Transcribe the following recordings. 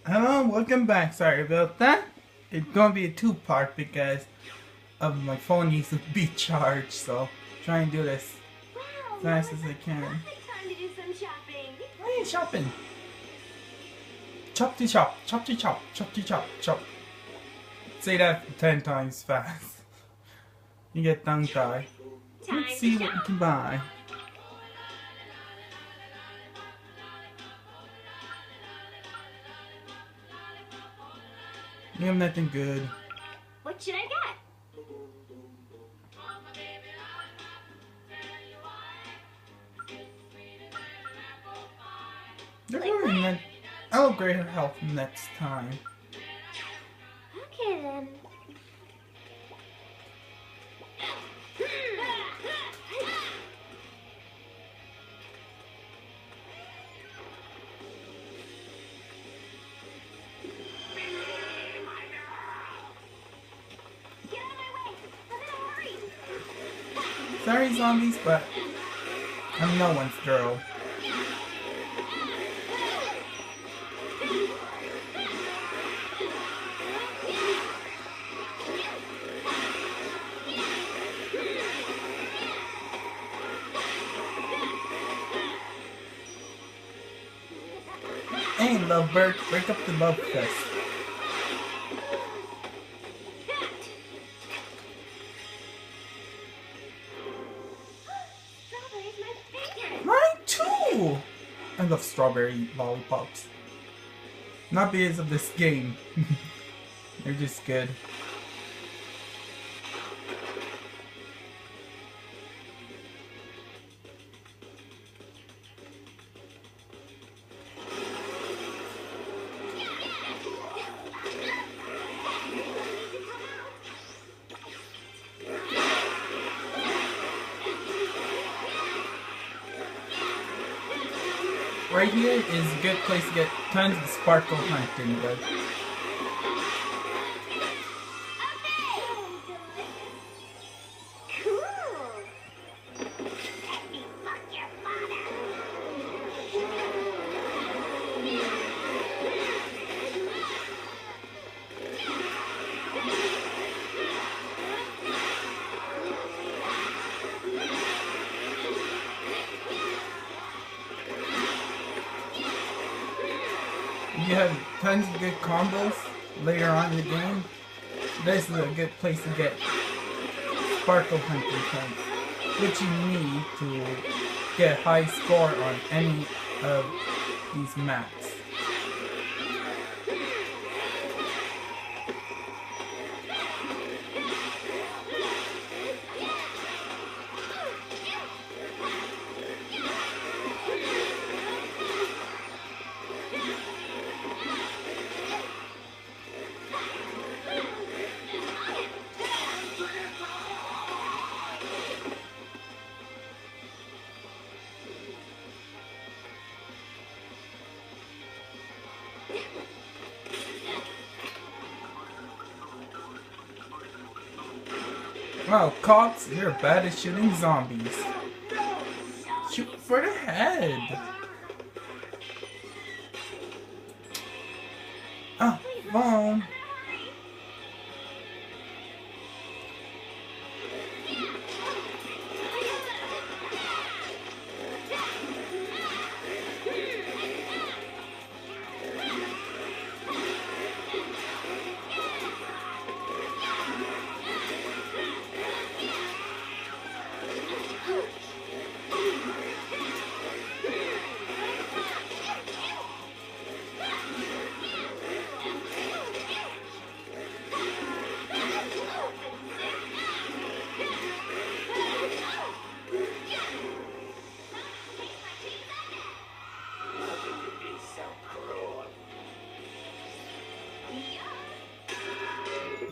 Hello, welcome back. Sorry about that. It's gonna be a two-part because of my phone needs to be charged, so try and do this Wow, as fast as I can. perfect time to do some shopping. Why are you shopping? Chop to chop, chop to chop, chop to chop, chop. Say that 10 times fast. You get tongue-tied. Let's see what we can buy. You have nothing good. What should I get? They're going to I'll upgrade her health next time. Okay then. Get out of my way! I'm in a hurry! Sorry, zombies, but I'm no one's girl. Hey, lovebird, break up the love fest. Strawberry's my favorite! Mine too! I love strawberry lollipops. Not because of this game. They're just good. Right here is a good place to get tons of sparkle hunting, but Cool! Let me fuck your father! you have tons of good combos later on in the game. This is a good place to get sparkle hunting points, which you need to get a high score on any of these maps. Wow, cops, you're bad at shooting zombies. Shoot for the head. Ah, phone.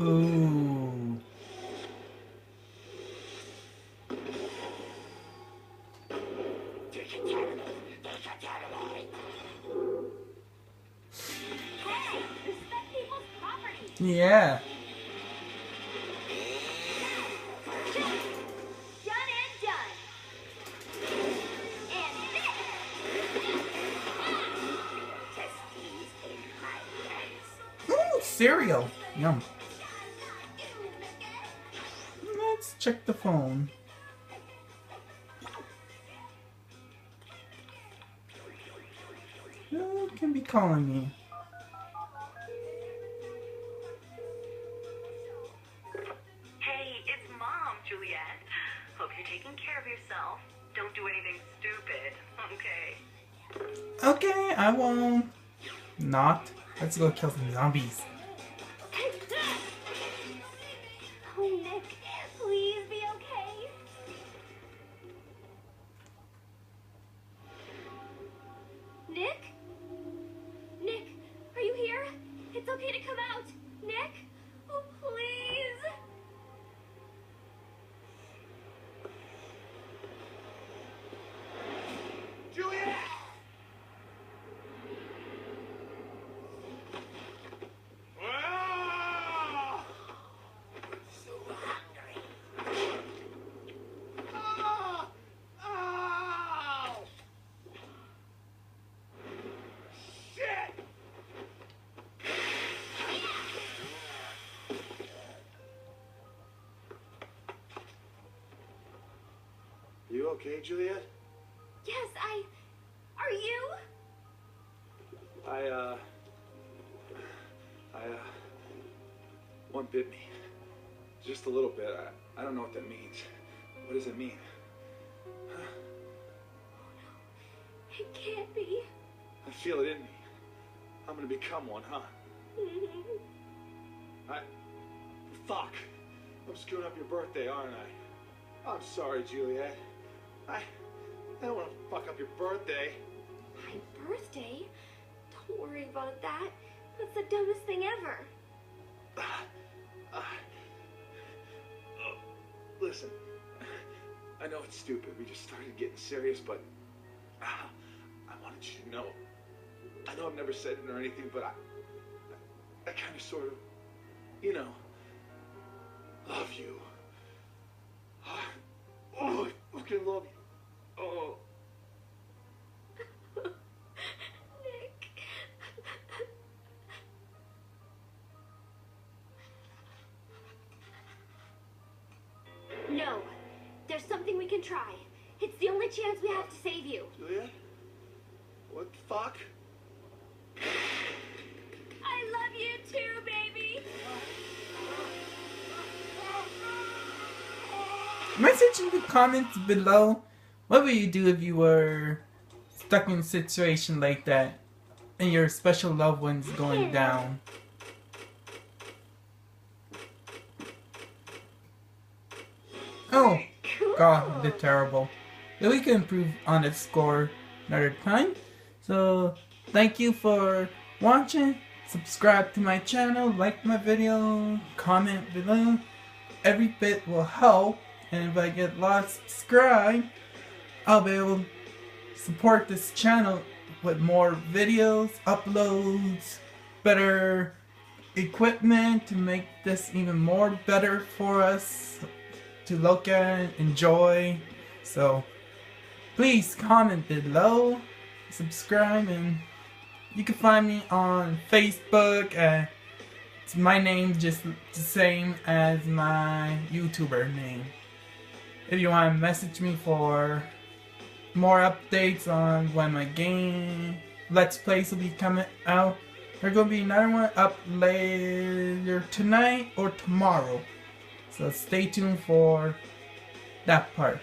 Ooh. Yeah. Done and done. And this. Testes in my cereal. Yum. Let's check the phone. Who can be calling me? Hey, it's Mom, Juliet. Hope you're taking care of yourself. Don't do anything stupid, okay? Okay, I won't. Not. Let's go kill some zombies. Oh, Nick, please be okay. Nick? Nick, are you here? It's okay to come out. Nick? Oh, please. Juliet! Ah! So hungry. Ah! Ow! Shit! You okay, Juliet? Yes, Are you? One bit me. Just a little bit. I don't know what that means. What does it mean? It can't be. I feel it in me. I'm gonna become one, huh? Fuck. I'm screwing up your birthday, aren't I? I'm sorry, Juliet. I don't want to fuck up your birthday. My birthday? Don't worry about that. That's the dumbest thing ever. Listen, I know it's stupid. We just started getting serious, but I wanted you to know. I know I've never said it or anything, but I kind of sort of, you know, love you. Oh, I fucking love you. Oh. Nick. No. There's something we can try. It's the only chance we have to save you. Juliet? What the fuck? I love you too, baby. Message in the comments below. What would you do if you were stuck in a situation like that and your special loved one's going down? Oh, God, they're terrible. But we can improve on the score another time. So, thank you for watching. Subscribe to my channel, like my video, comment below. Every bit will help. And if I get lots subscribed, I'll be able to support this channel with more videos, uploads, better equipment to make this even more better for us to look at, enjoy. So please comment below, subscribe, and you can find me on Facebook. It's my name, just the same as my YouTuber name. If you want to message me for more updates on when my game Let's Plays will be coming out, there's going to be another one up later tonight or tomorrow. So stay tuned for that part.